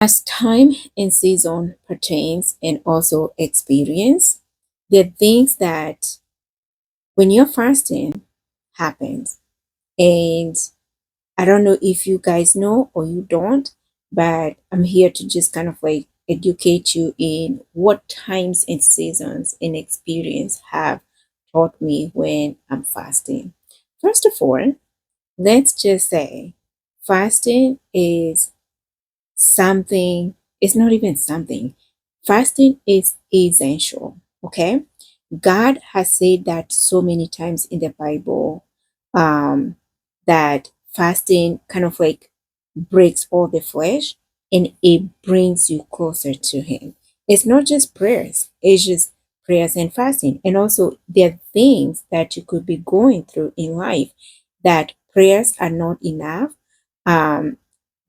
As time and season pertains and also experience, there are things that when you're fasting happens. And I don't know if you guys know or you don't, but I'm here to just kind of like educate you in what times and seasons and experience have taught me when I'm fasting. First of all, let's just say fasting is something, it's not even something. Fasting is essential, okay? God has said that so many times in the Bible, um, that fasting kind of like breaks all the flesh and it brings you closer to Him. It's not just prayers, it's just prayers and fasting. And also, there are things that you could be going through in life that prayers are not enough.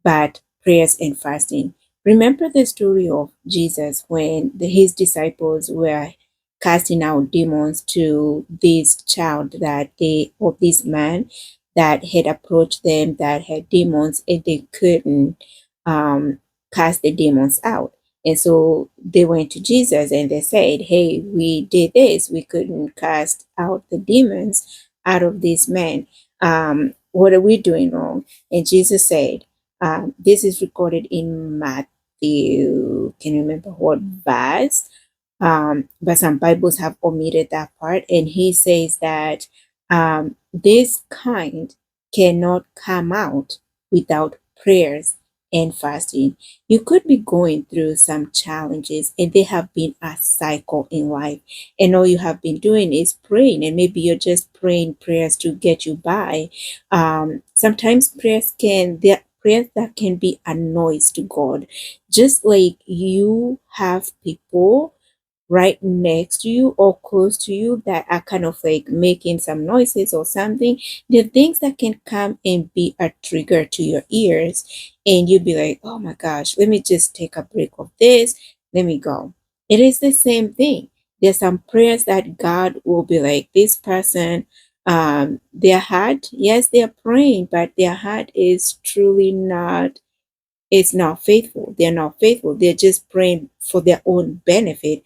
But prayers and fasting. Remember the story of Jesus when his disciples were casting out demons to this child that they, or this man that had approached them that had demons and they couldn't um, cast the demons out. And so they went to Jesus and they said, "Hey, we did this. We couldn't cast out the demons out of this man. What are we doing wrong?" And Jesus said, this is recorded in Matthew. Can you remember what verse? But some Bibles have omitted that part. And he says that this kind cannot come out without prayers and fasting. You could be going through some challenges and they have been a cycle in life. And all you have been doing is praying, and maybe you're just praying prayers to get you by. Sometimes there are prayers that can be a noise to God. Just like you have people right next to you or close to you that are kind of like making some noises or something, the things that can come and be a trigger to your ears, and you'll be like, "Oh my gosh, let me just take a break of this, let me go." It is the same thing. There's some prayers that God will be like, this person, their heart, yes, they're praying, but their heart is truly not, it's not faithful. They're not faithful. They're just praying for their own benefit,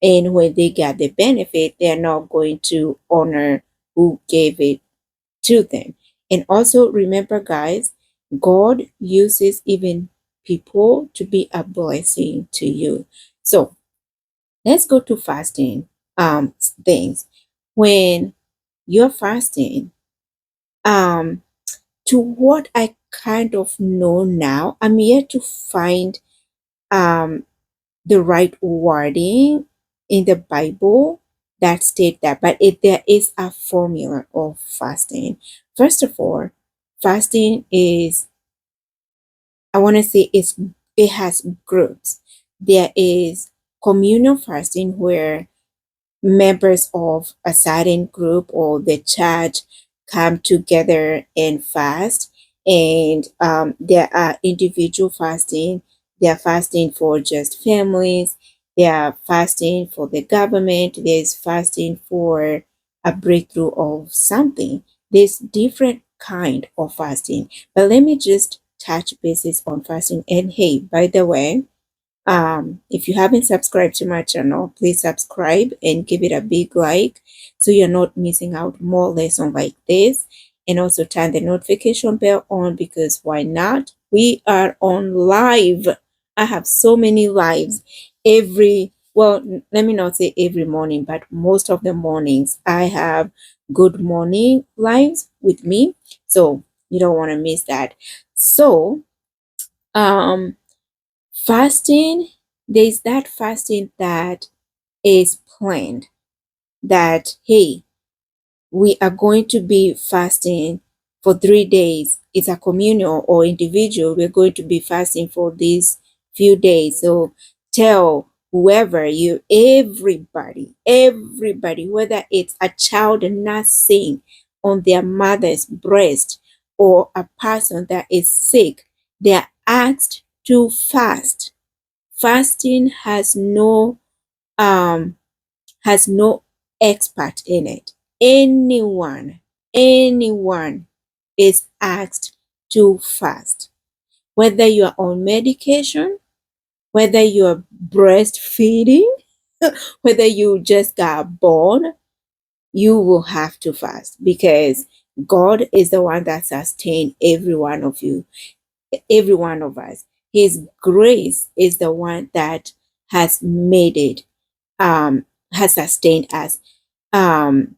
and when they get the benefit, they're not going to honor who gave it to them. And also remember, guys, God uses even people to be a blessing to you. So let's go to fasting things. When you're fasting, um, to what I kind of know now, I'm yet to find um the right wording in the Bible that state that, but there is a formula of fasting. First of all, fasting is, I want to say, it has groups. There is communal fasting where members of a certain group or the church come together and fast. And there are individual fasting. They are fasting for just families. They are fasting for the government. There's fasting for a breakthrough of something. There's different kind of fasting. But let me just touch bases on fasting. And hey, by the way, if you haven't subscribed to my channel, please subscribe and give it a big like so you're not missing out more lessons like this. And also turn the notification bell on, because why not? We are on live. I have so many lives let me not say every morning, but most of the mornings I have good morning lives with me. So you don't want to miss that. So, um, fasting, there's that fasting that is planned, that, hey, we are going to be fasting for 3 days. It's a communal or individual. We're going to be fasting for these few days. So tell whoever you, everybody, whether it's a child nursing on their mother's breast or a person that is sick, they are asked to fast. Fasting um has no expert in it. Anyone is asked to fast. Whether you are on medication, whether you're breastfeeding, whether you just got born, you will have to fast, because God is the one that sustained every one of you, every one of us. His grace is the one that has made it, has sustained us. Um,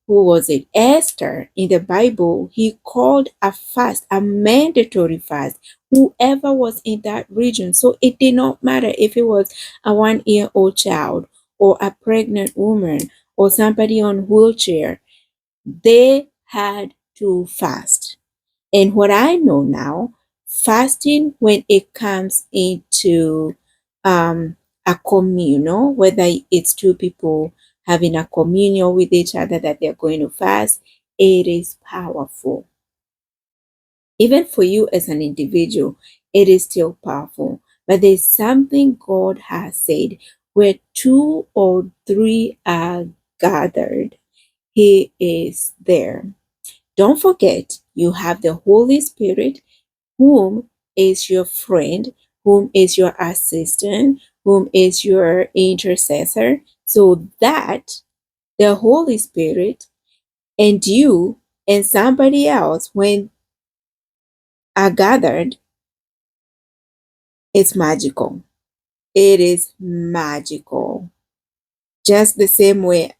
who was it? Esther in the Bible, he called a fast, a mandatory fast, whoever was in that region. So it did not matter if it was a 1-year-old child or a pregnant woman or somebody on wheelchair, they had to fast. And what I know now, fasting, when it comes into a communal, whether it's two people having a communion with each other that they're going to fast, it is powerful. Even for you as an individual, it is still powerful. But there's something God has said, where 2 or 3 are gathered, He is there. Don't forget, you have the Holy Spirit, whom is your friend, whom is your assistant, whom is your intercessor, so that the Holy Spirit and you and somebody else, when are gathered, it's magical. It is magical. Just the same way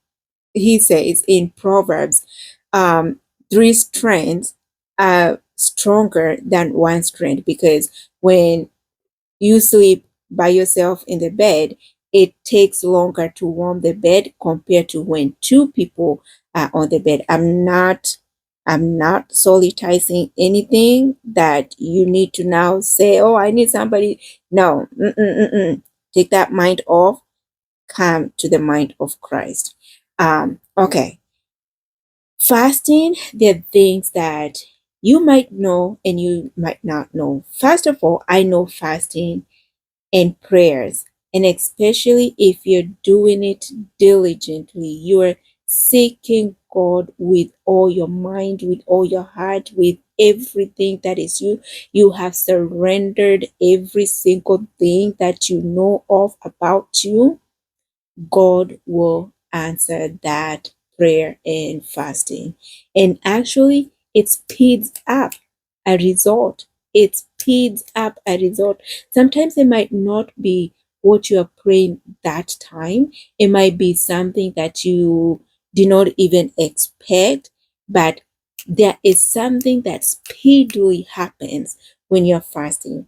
he says in Proverbs, 3 strands are stronger than 1 strand, because when you sleep by yourself in the bed, it takes longer to warm the bed compared to when 2 people are on the bed. I'm not solitizing anything that you need to now say, oh, I need somebody. No, take that mind off. Come to the mind of Christ. Okay. Fasting, there are things that you might know and you might not know. First of all, I know fasting and prayers, and especially if you're doing it diligently, you're seeking God with all your mind, with all your heart, with everything that is you. You have surrendered every single thing that you know of about you. God will answer that prayer and fasting. And actually, it speeds up a result. It speeds up a result. Sometimes it might not be what you are praying that time. It might be something that you did not even expect, but there is something that speedily happens when you're fasting.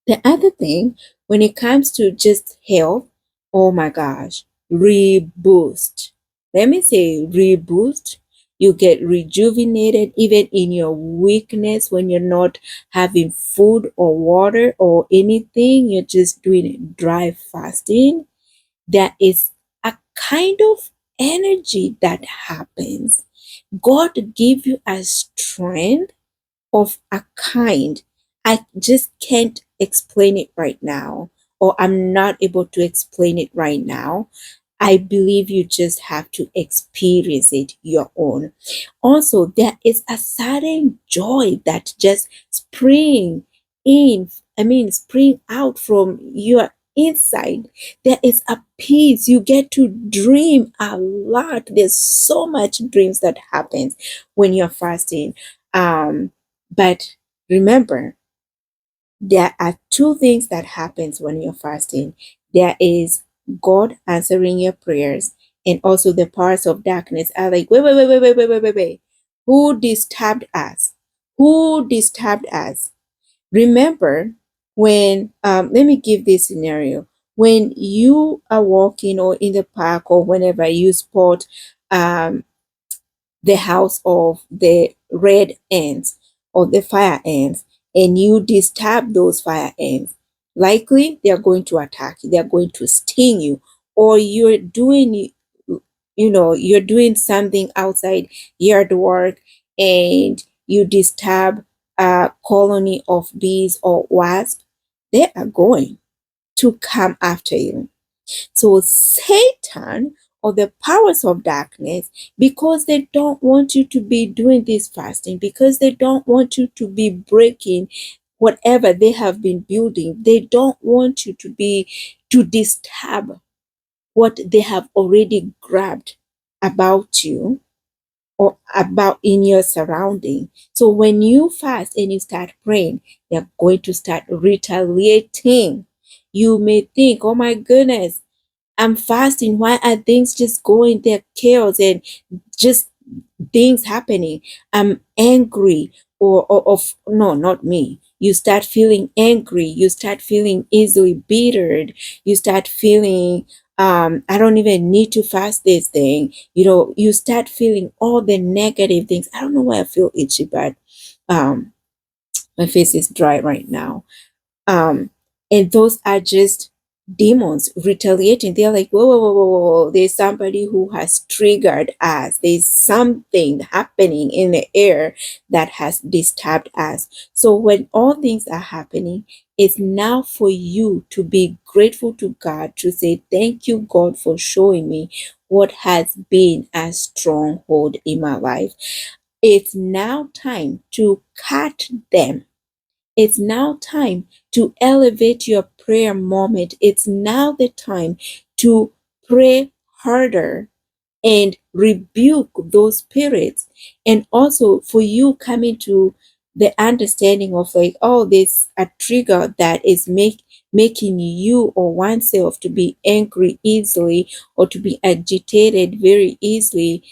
The other thing, when it comes to just health, oh my gosh, reboost. Let me say reboost. You get rejuvenated even in your weakness when you're not having food or water or anything. You're just doing dry fasting. There is a kind of energy that happens. God give you a strength of a kind. I just can't explain it right now, or I'm not able to explain it right now. I believe you just have to experience it your own. Also, there is a certain joy that just spring out from your inside. There is a peace. You get to dream a lot. There's so much dreams that happens when you're fasting. But remember, there are 2 things that happens when you're fasting. There is God answering your prayers, and also the powers of darkness are like, wait. Who disturbed us? Who disturbed us? Remember, when let me give this scenario. When you are walking or in the park or whenever you spot um the house of the red ants or the fire ants, and you disturb those fire ants, likely they are going to attack you, they're going to sting you, or you're doing something outside yard work, and you disturb a colony of bees or wasps. They are going to come after you. So Satan or the powers of darkness, because they don't want you to be doing this fasting, because they don't want you to be breaking whatever they have been building. They don't want you to disturb what they have already grabbed about you or about in your surrounding. So when you fast and you start praying, they're going to start retaliating. You may think, oh my goodness, I'm fasting. Why are things just going there chaos and just things happening? I'm angry, or of no, not me. You start feeling angry. You start feeling easily bittered. You start feeling I don't even need to fast this thing. You start feeling all the negative things. I don't know why I feel itchy, but um my face is dry right now. um and those are just demons retaliating. They're like, whoa, whoa, whoa, whoa, whoa, there's somebody who has triggered us. There's something happening in the air that has disturbed us. So when all things are happening, it's now for you to be grateful to God, to say, thank you, God, for showing me what has been a stronghold in my life. It's now time to cut them. It's now time to elevate your prayer moment. It's now the time to pray harder and rebuke those spirits. And also for you coming to the understanding of like, oh, this a trigger that is making you or oneself to be angry easily or to be agitated very easily.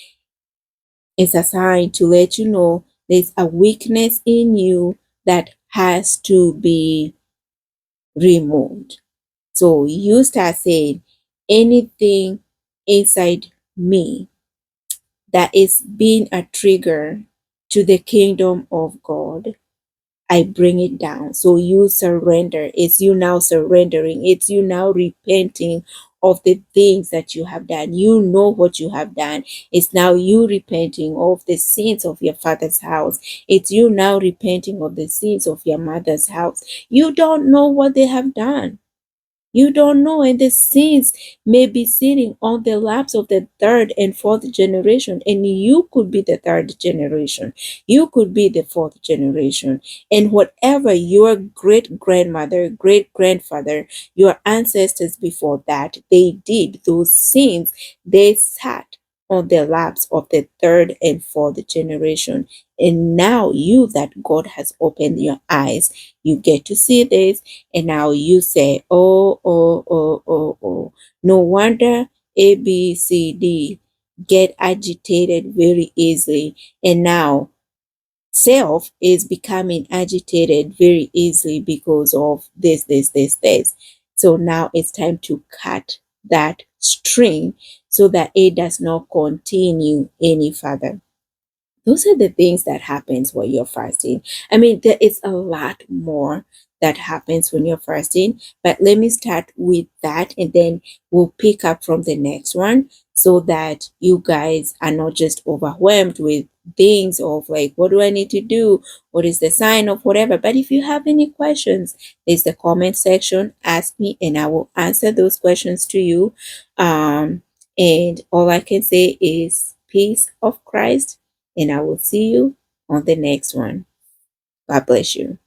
It's a sign to let you know there's a weakness in you that has to be removed. So you start saying, anything inside me that is being a trigger to the kingdom of God, I bring it down. So you surrender. It's you now surrendering. It's you now repenting of the things that you have done. You know what you have done. It's now you repenting of the sins of your father's house. It's you now repenting of the sins of your mother's house. You don't know what they have done. You don't know, and the sins may be sitting on the laps of the third and fourth generation, and you could be the third generation. You could be the fourth generation. And whatever your great grandmother, great grandfather, your ancestors before that, they did, those sins, they sat on the laps of the third and fourth generation. And now you that God has opened your eyes, you get to see this. And now you say, oh, oh, oh, oh, oh. No wonder A, B, C, D get agitated very easily. And now self is becoming agitated very easily because of this. So now it's time to cut that string so that it does not continue any further. Those are the things that happens when you're fasting. I mean, there is a lot more that happens when you're fasting, but let me start with that and then we'll pick up from the next one so that you guys are not just overwhelmed with things of like, what do I need to do? What is the sign of whatever? But if you have any questions, there's the comment section. Ask me and I will answer those questions to you. And all I can say is peace of Christ, and I will see you on the next one. God bless you.